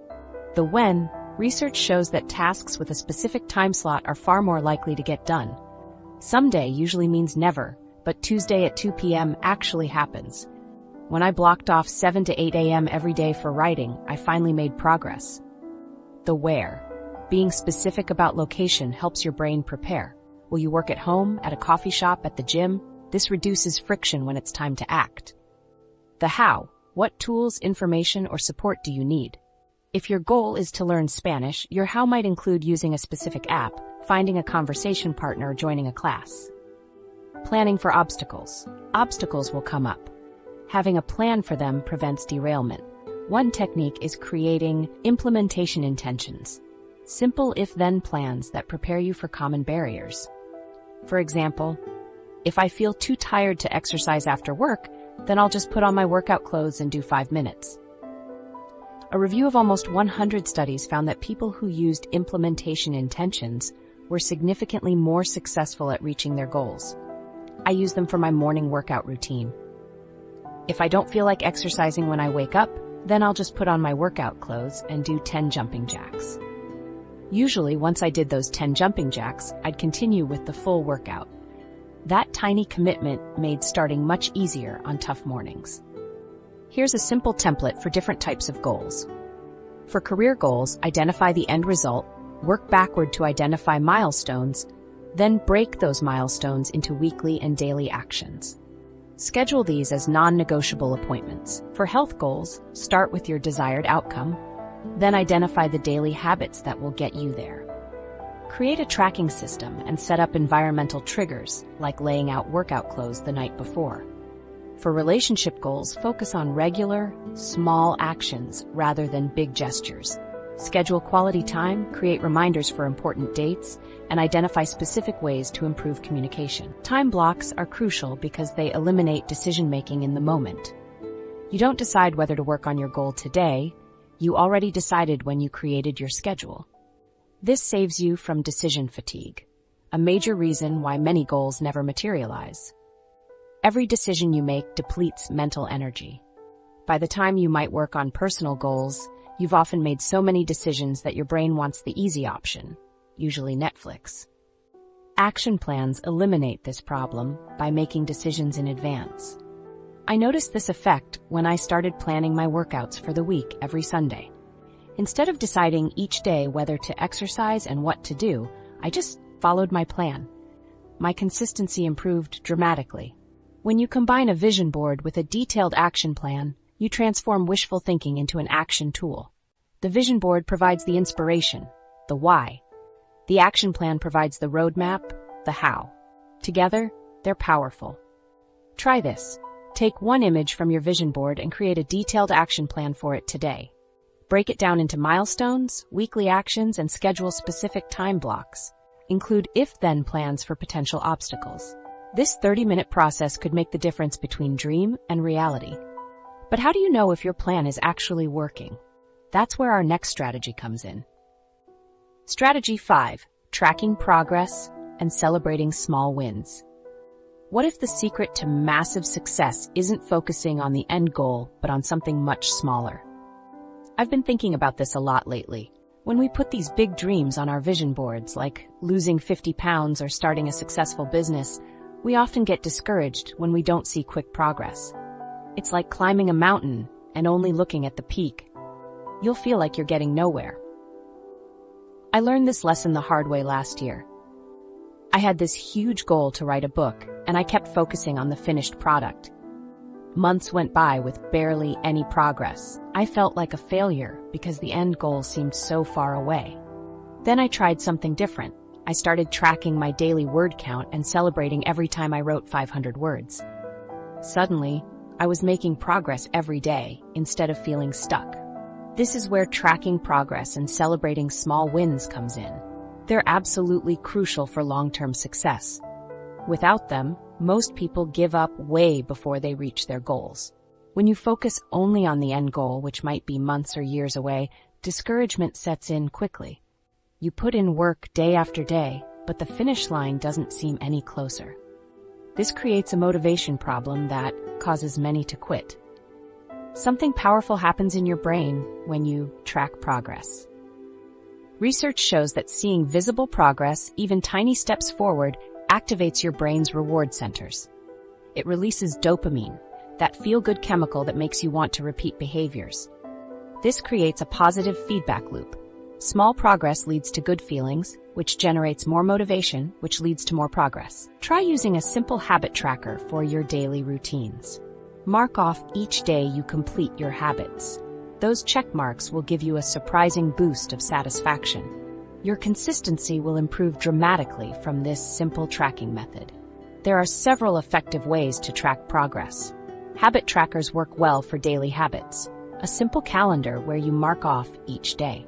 The when, research shows that tasks with a specific time slot are far more likely to get done. Someday usually means never, but Tuesday at 2 p.m. actually happens. When I blocked off 7 to 8 a.m. every day for writing, I finally made progress. The where. Being specific about location helps your brain prepare. Will you work at home, at a coffee shop, at the gym? This reduces friction when it's time to act. The how. What tools, information, or support do you need? If your goal is to learn Spanish, your how might include using a specific app, finding a conversation partner, or joining a class. Planning for obstacles. Obstacles will come up. Having a plan for them prevents derailment. One technique is creating implementation intentions. Simple if-then plans that prepare you for common barriers. For example, If I feel too tired to exercise after work, then I'll just put on my workout clothes and do 5 minutes. A review of almost 100 studies found that people who used implementation intentions were significantly more successful at reaching their goals. I use them for my morning workout routine. If I don't feel like exercising when I wake up, then I'll just put on my workout clothes and do 10 jumping jacks. Usually, once I did those 10 jumping jacks, I'd continue with the full workout. That tiny commitment made starting much easier on tough mornings. Here's a simple template for different types of goals. For career goals, identify the end result, work backward to identify milestones, then break those milestones into weekly and daily actions. Schedule these as non-negotiable appointments. For health goals, start with your desired outcome, then identify the daily habits that will get you there. Create a tracking system and set up environmental triggers, like laying out workout clothes the night before. For relationship goals, focus on regular, small actions rather than big gestures. Schedule quality time, create reminders for important dates, and identify specific ways to improve communication. Time blocks are crucial because they eliminate decision-making in the moment. You don't decide whether to work on your goal today, you already decided when you created your schedule. This saves you from decision fatigue, a major reason why many goals never materialize. Every decision you make depletes mental energy. By the time you might work on personal goals, you've often made so many decisions that your brain wants the easy option, usually Netflix. Action plans eliminate this problem by making decisions in advance. I noticed this effect when I started planning my workouts for the week every Sunday. Instead of deciding each day whether to exercise and what to do, I just followed my plan. My consistency improved dramatically. When you combine a vision board with a detailed action plan, you transform wishful thinking into an action tool. The vision board provides the inspiration, the why. The action plan provides the roadmap, the how. Together, they're powerful. Try this. Take one image from your vision board and create a detailed action plan for it today. Break it down into milestones, weekly actions, and schedule specific time blocks. Include if-then plans for potential obstacles. This 30-minute process could make the difference between dream and reality. But how do you know if your plan is actually working? That's where our next strategy comes in. Strategy 5, tracking progress and celebrating small wins. What if the secret to massive success isn't focusing on the end goal, but on something much smaller? I've been thinking about this a lot lately. When we put these big dreams on our vision boards, like losing 50 pounds or starting a successful business, we often get discouraged when we don't see quick progress. It's like climbing a mountain and only looking at the peak. You'll feel like you're getting nowhere. I learned this lesson the hard way last year. I had this huge goal to write a book, and I kept focusing on the finished product. Months went by with barely any progress. I felt like a failure because the end goal seemed so far away. Then I tried something different. I started tracking my daily word count and celebrating every time I wrote 500 words. Suddenly, I was making progress every day instead of feeling stuck. This is where tracking progress and celebrating small wins comes in. They're absolutely crucial for long-term success. Without them, most people give up way before they reach their goals. When you focus only on the end goal, which might be months or years away, discouragement sets in quickly. You put in work day after day, but the finish line doesn't seem any closer. This creates a motivation problem that causes many to quit. Something powerful happens in your brain when you track progress. Research shows that seeing visible progress, even tiny steps forward, activates your brain's reward centers. It releases dopamine, that feel-good chemical that makes you want to repeat behaviors. This creates a positive feedback loop. Small progress leads to good feelings, which generates more motivation, which leads to more progress. Try using a simple habit tracker for your daily routines. Mark off each day you complete your habits. Those check marks will give you a surprising boost of satisfaction. Your consistency will improve dramatically from this simple tracking method. There are several effective ways to track progress. Habit trackers work well for daily habits. A simple calendar where you mark off each day.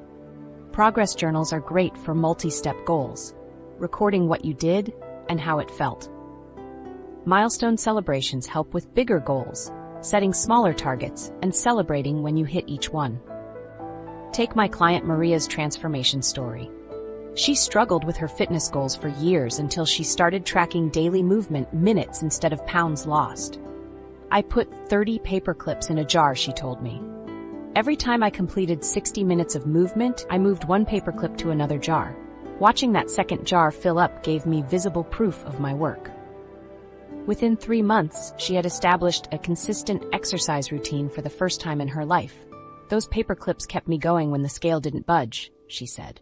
Progress journals are great for multi-step goals, recording what you did and how it felt. Milestone celebrations help with bigger goals, setting smaller targets, and celebrating when you hit each one. Take my client Maria's transformation story. She struggled with her fitness goals for years until she started tracking daily movement minutes instead of pounds lost. I put 30 paper clips in a jar, she told me. Every time I completed 60 minutes of movement, I moved one paperclip to another jar. Watching that second jar fill up gave me visible proof of my work. Within 3 months, she had established a consistent exercise routine for the first time in her life. Those paperclips kept me going when the scale didn't budge, she said.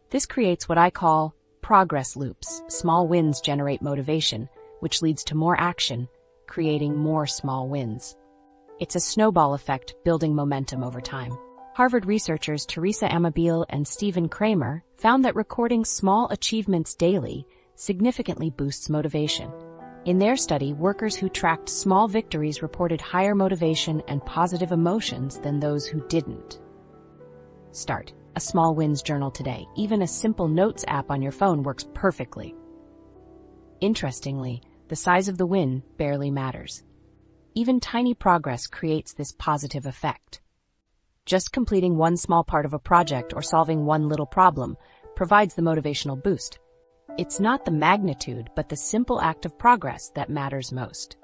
This creates what I call progress loops. Small wins generate motivation, which leads to more action, creating more small wins. It's a snowball effect, building momentum over time. Harvard researchers Teresa Amabile and Stephen Kramer found that recording small achievements daily significantly boosts motivation. In their study, workers who tracked small victories reported higher motivation and positive emotions than those who didn't. Start a small wins journal today. Even a simple notes app on your phone works perfectly. Interestingly, the size of the win barely matters. Even tiny progress creates this positive effect. Just completing one small part of a project or solving one little problem provides the motivational boost. It's not the magnitude, but the simple act of progress that matters most.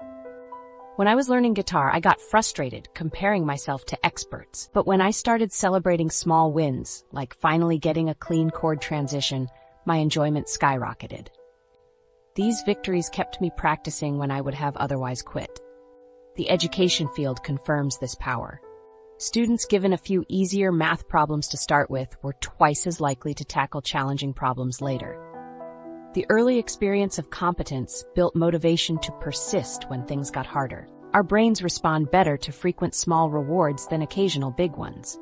When I was learning guitar, I got frustrated comparing myself to experts. But when I started celebrating small wins, like finally getting a clean chord transition, my enjoyment skyrocketed. These victories kept me practicing when I would have otherwise quit. The education field confirms this power. Students given a few easier math problems to start with were twice as likely to tackle challenging problems later. The early experience of competence built motivation to persist when things got harder. Our brains respond better to frequent small rewards than occasional big ones.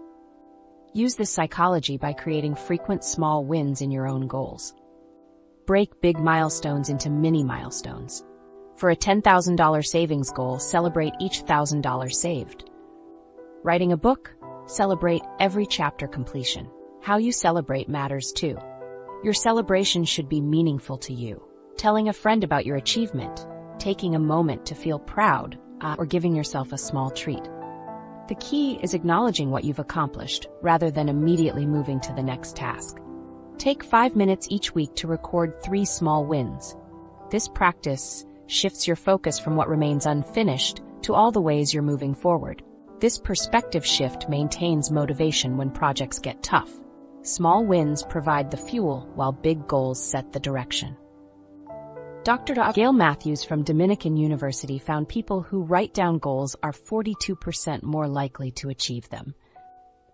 Use this psychology by creating frequent small wins in your own goals. Break big milestones into mini milestones. For a $10,000 savings goal, celebrate each $1,000 saved. Writing a book? Celebrate every chapter completion. How you celebrate matters too. Your celebration should be meaningful to you. Telling a friend about your achievement, taking a moment to feel proud, or giving yourself a small treat. The key is acknowledging what you've accomplished, rather than immediately moving to the next task. Take 5 minutes each week to record 3 small wins. This practice shifts your focus from what remains unfinished to all the ways you're moving forward. This perspective shift maintains motivation when projects get tough. Small wins provide the fuel while big goals set the direction. Dr. Gail Matthews from Dominican University found people who write down goals are 42% more likely to achieve them.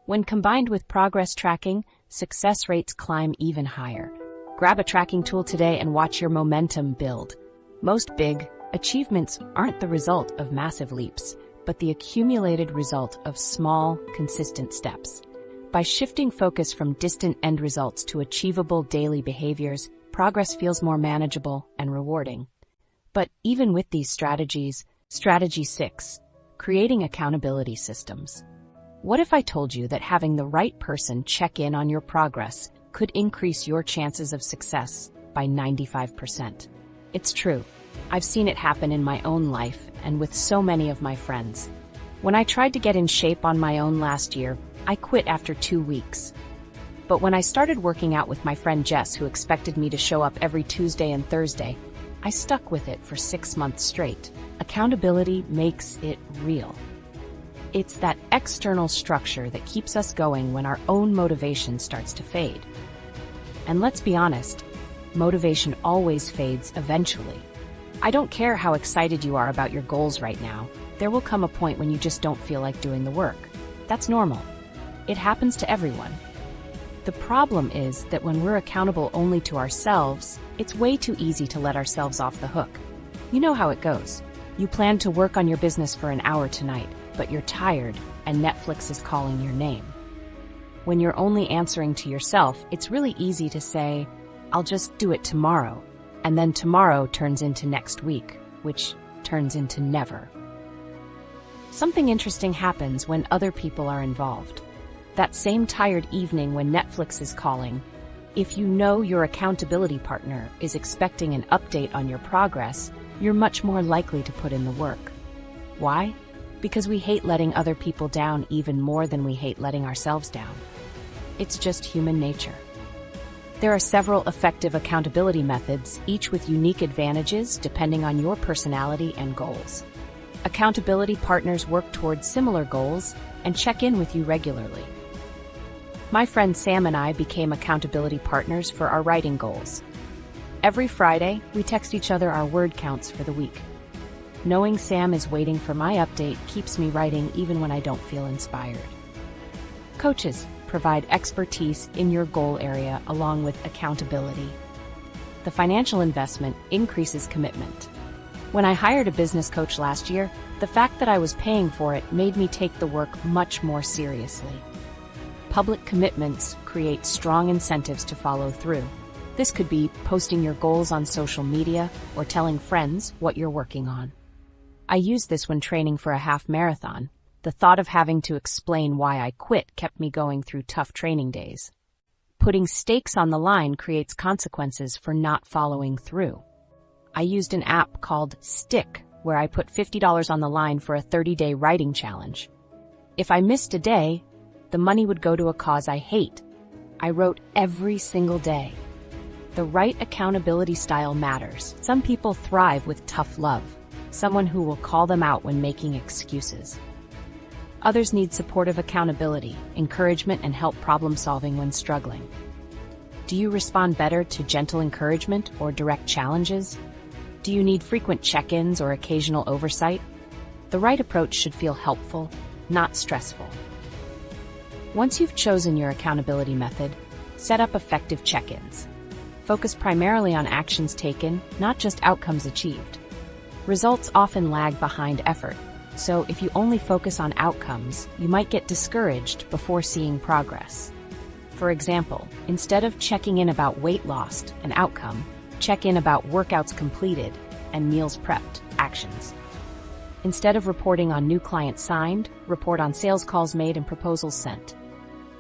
When combined with progress tracking, success rates climb even higher. Grab a tracking tool today and watch your momentum build. Most big achievements aren't the result of massive leaps, but the accumulated result of small, consistent steps. By shifting focus from distant end results to achievable daily behaviors, progress feels more manageable and rewarding. But even with these strategies, Strategy 6, creating accountability systems. What if I told you that having the right person check in on your progress could increase your chances of success by 95%? It's true. I've seen it happen in my own life and with so many of my friends. When I tried to get in shape on my own last year, I quit after 2 weeks. But when I started working out with my friend Jess, who expected me to show up every Tuesday and Thursday, I stuck with it for 6 months straight. Accountability makes it real. It's that external structure that keeps us going when our own motivation starts to fade. And let's be honest, motivation always fades eventually. I don't care how excited you are about your goals right now, there will come a point when you just don't feel like doing the work. That's normal. It happens to everyone. The problem is that when we're accountable only to ourselves, it's way too easy to let ourselves off the hook. You know how it goes. You plan to work on your business for an hour tonight, but you're tired and Netflix is calling your name. When you're only answering to yourself, it's really easy to say, I'll just do it tomorrow. And then tomorrow turns into next week, which turns into never. Something interesting happens when other people are involved. That same tired evening when Netflix is calling, if you know your accountability partner is expecting an update on your progress, you're much more likely to put in the work. Why? Because we hate letting other people down even more than we hate letting ourselves down. It's just human nature. There are several effective accountability methods, each with unique advantages depending on your personality and goals. Accountability partners work towards similar goals and check in with you regularly. My friend Sam and I became accountability partners for our writing goals. Every Friday, we text each other our word counts for the week. Knowing Sam is waiting for my update keeps me writing even when I don't feel inspired. Coaches provide expertise in your goal area along with accountability. The financial investment increases commitment. When I hired a business coach last year, the fact that I was paying for it made me take the work much more seriously. Public commitments create strong incentives to follow through. This could be posting your goals on social media or telling friends what you're working on. I used this when training for a half marathon. The thought of having to explain why I quit kept me going through tough training days. Putting stakes on the line creates consequences for not following through. I used an app called Stick, where I put $50 on the line for a 30-day writing challenge. If I missed a day, the money would go to a cause I hate. I wrote every single day. The right accountability style matters. Some people thrive with tough love, someone who will call them out when making excuses. Others need supportive accountability, encouragement, and help problem-solving when struggling. Do you respond better to gentle encouragement or direct challenges? Do you need frequent check-ins or occasional oversight? The right approach should feel helpful, not stressful. Once you've chosen your accountability method, set up effective check-ins. Focus primarily on actions taken, not just outcomes achieved. Results often lag behind effort, so if you only focus on outcomes, you might get discouraged before seeing progress. For example, instead of checking in about weight loss, an outcome, check in about workouts completed and meals prepped, actions. Instead of reporting on new clients signed, report on sales calls made and proposals sent.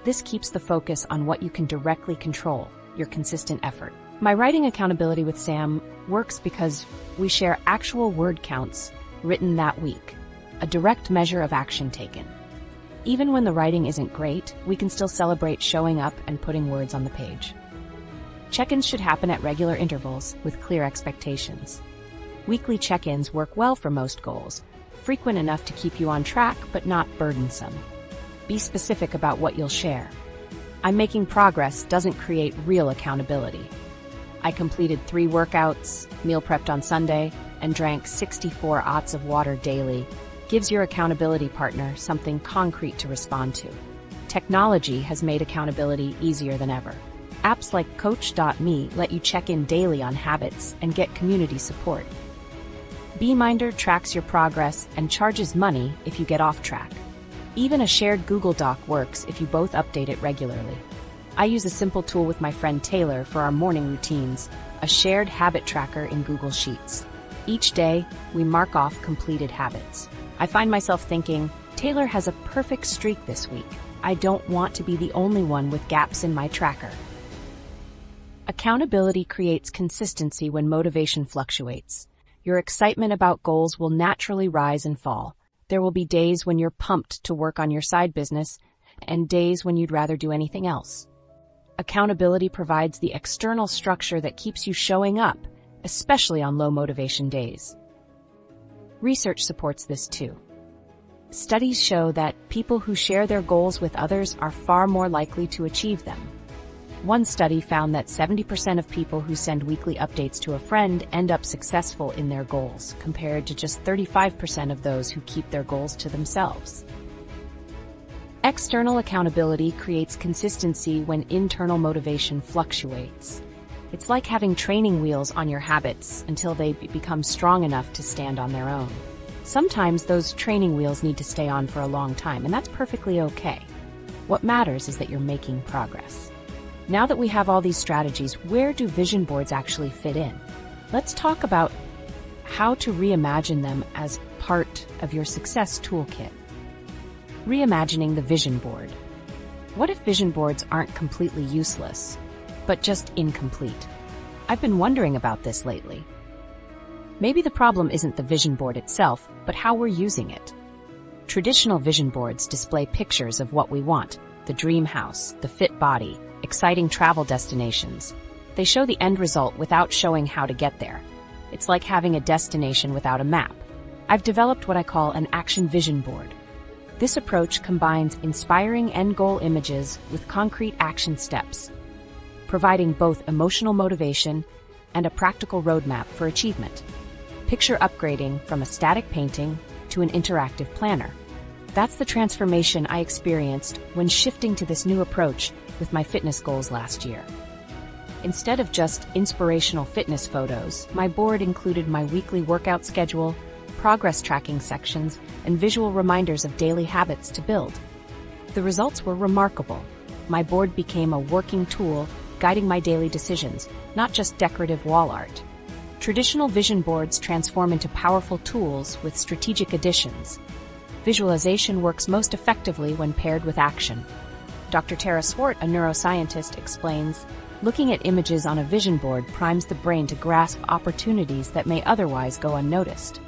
This keeps the focus on what you can directly control, your consistent effort. My writing accountability with Sam works because we share actual word counts written that week, a direct measure of action taken. Even when the writing isn't great, we can still celebrate showing up and putting words on the page. Check-ins should happen at regular intervals with clear expectations. Weekly check-ins work well for most goals, frequent enough to keep you on track but not burdensome. Be specific about what you'll share. I'm making progress doesn't create real accountability. I completed 3 workouts, meal prepped on Sunday, and drank 64 ounces of water daily. Gives your accountability partner something concrete to respond to. Technology has made accountability easier than ever. Apps like Coach.me let you check in daily on habits and get community support. Beeminder tracks your progress and charges money if you get off track. Even a shared Google Doc works if you both update it regularly. I use a simple tool with my friend Taylor for our morning routines, a shared habit tracker in Google Sheets. Each day, we mark off completed habits. I find myself thinking, Taylor has a perfect streak this week. I don't want to be the only one with gaps in my tracker. Accountability creates consistency when motivation fluctuates. Your excitement about goals will naturally rise and fall. There will be days when you're pumped to work on your side business and days when you'd rather do anything else. Accountability provides the external structure that keeps you showing up, especially on low motivation days. Research supports this too. Studies show that people who share their goals with others are far more likely to achieve them. One study found that 70% of people who send weekly updates to a friend end up successful in their goals, compared to just 35% of those who keep their goals to themselves. External accountability creates consistency when internal motivation fluctuates. It's like having training wheels on your habits until they become strong enough to stand on their own. Sometimes those training wheels need to stay on for a long time, and that's perfectly okay. What matters is that you're making progress. Now that we have all these strategies, where do vision boards actually fit in? Let's talk about how to reimagine them as part of your success toolkit. Reimagining the vision board. What if vision boards aren't completely useless, but just incomplete? I've been wondering about this lately. Maybe the problem isn't the vision board itself, but how we're using it. Traditional vision boards display pictures of what we want: the dream house, the fit body, exciting travel destinations. They show the end result without showing how to get there. It's like having a destination without a map. I've developed what I call an action vision board. This approach combines inspiring end goal images with concrete action steps, providing both emotional motivation and a practical roadmap for achievement. Picture upgrading from a static painting to an interactive planner. That's the transformation I experienced when shifting to this new approach with my fitness goals last year. Instead of just inspirational fitness photos, my board included my weekly workout schedule, progress tracking sections, and visual reminders of daily habits to build. The results were remarkable. My board became a working tool guiding my daily decisions, not just decorative wall art. Traditional vision boards transform into powerful tools with strategic additions. Visualization works most effectively when paired with action. Dr. Tara Swart, a neuroscientist, explains, looking at images on a vision board primes the brain to grasp opportunities that may otherwise go unnoticed.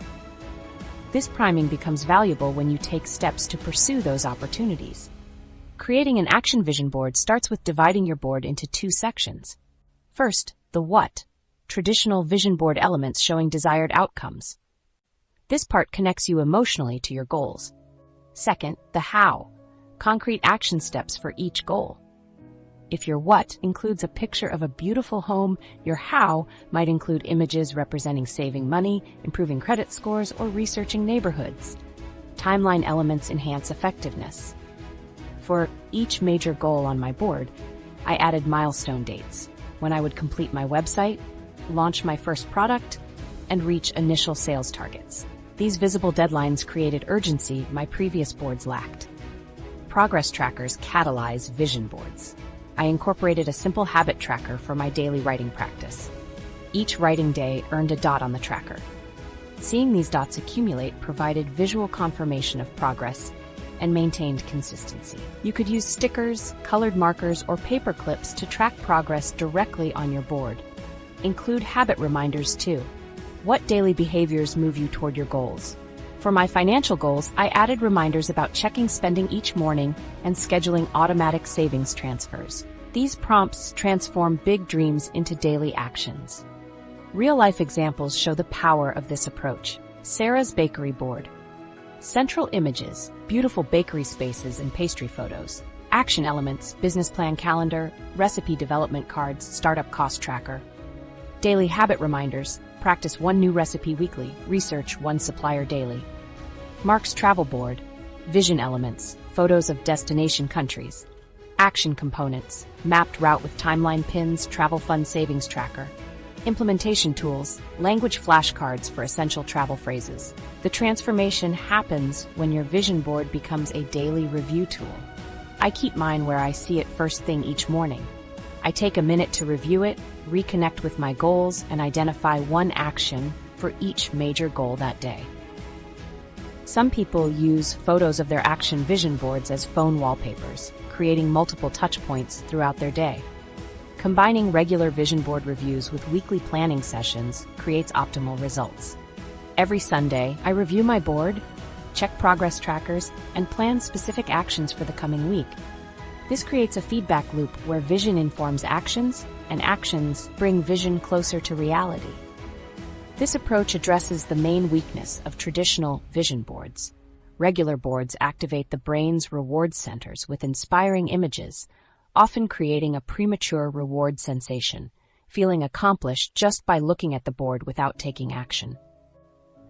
This priming becomes valuable when you take steps to pursue those opportunities. Creating an action vision board starts with dividing your board into two sections. First, the what, traditional vision board elements showing desired outcomes. This part connects you emotionally to your goals. Second, the how, concrete action steps for each goal. If your what includes a picture of a beautiful home, your how might include images representing saving money, improving credit scores, or researching neighborhoods. Timeline elements enhance effectiveness. For each major goal on my board, I added milestone dates, when I would complete my website, launch my first product, and reach initial sales targets. These visible deadlines created urgency my previous boards lacked. Progress trackers catalyze vision boards. I incorporated a simple habit tracker for my daily writing practice. Each writing day earned a dot on the tracker. Seeing these dots accumulate provided visual confirmation of progress and maintained consistency. You could use stickers, colored markers, or paper clips to track progress directly on your board. Include habit reminders too. What daily behaviors move you toward your goals? For my financial goals, I added reminders about checking spending each morning and scheduling automatic savings transfers. These prompts transform big dreams into daily actions. Real-life examples show the power of this approach. Sarah's bakery board. Central images, beautiful bakery spaces and pastry photos. Action elements, business plan calendar, recipe development cards, startup cost tracker. Daily habit reminders, practice one new recipe weekly, research one supplier daily. Mark's travel board, vision elements, photos of destination countries. Action components, mapped route with timeline pins, travel fund savings tracker. Implementation tools, language flashcards for essential travel phrases. The transformation happens when your vision board becomes a daily review tool. I keep mine where I see it first thing each morning. I take a minute to review it, reconnect with my goals, and identify one action for each major goal that day. Some people use photos of their action vision boards as phone wallpapers, creating multiple touch points throughout their day. Combining regular vision board reviews with weekly planning sessions creates optimal results. Every Sunday, I review my board, check progress trackers, and plan specific actions for the coming week. This creates a feedback loop where vision informs actions, and actions bring vision closer to reality. This approach addresses the main weakness of traditional vision boards. Regular boards activate the brain's reward centers with inspiring images, often creating a premature reward sensation, feeling accomplished just by looking at the board without taking action.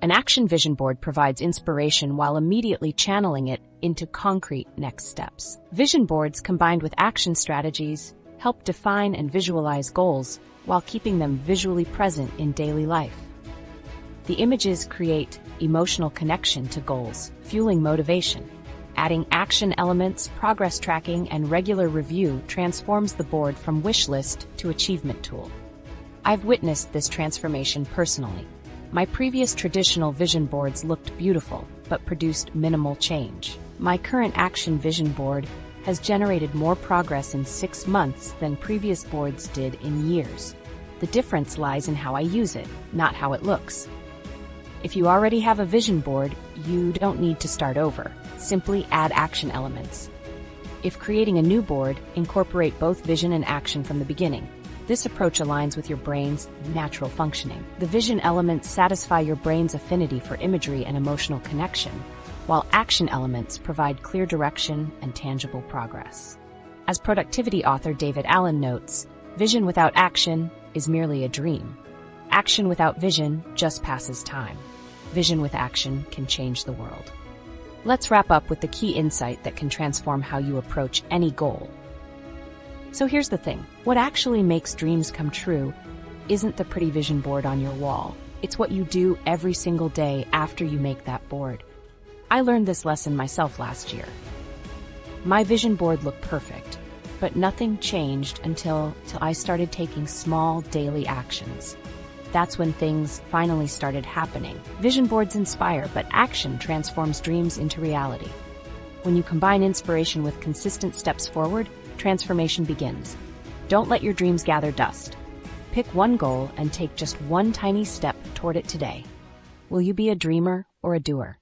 An action vision board provides inspiration while immediately channeling it into concrete next steps. Vision boards combined with action strategies help define and visualize goals while keeping them visually present in daily life. The images create emotional connection to goals, fueling motivation. Adding action elements, progress tracking, and regular review transforms the board from wish list to achievement tool. I've witnessed this transformation personally. My previous traditional vision boards looked beautiful, but produced minimal change. My current action vision board has generated more progress in 6 months than previous boards did in years. The difference lies in how I use it, not how it looks. If you already have a vision board, you don't need to start over. Simply add action elements. If creating a new board, incorporate both vision and action from the beginning. This approach aligns with your brain's natural functioning. The vision elements satisfy your brain's affinity for imagery and emotional connection, while action elements provide clear direction and tangible progress. As productivity author David Allen notes, vision without action is merely a dream. Action without vision just passes time. Vision with action can change the world. Let's wrap up with the key insight that can transform how you approach any goal. So here's the thing. What actually makes dreams come true isn't the pretty vision board on your wall. It's what you do every single day after you make that board. I learned this lesson myself last year. My vision board looked perfect, but nothing changed until I started taking small daily actions. That's when things finally started happening. Vision boards inspire, but action transforms dreams into reality. When you combine inspiration with consistent steps forward, transformation begins. Don't let your dreams gather dust. Pick one goal and take just one tiny step toward it today. Will you be a dreamer or a doer?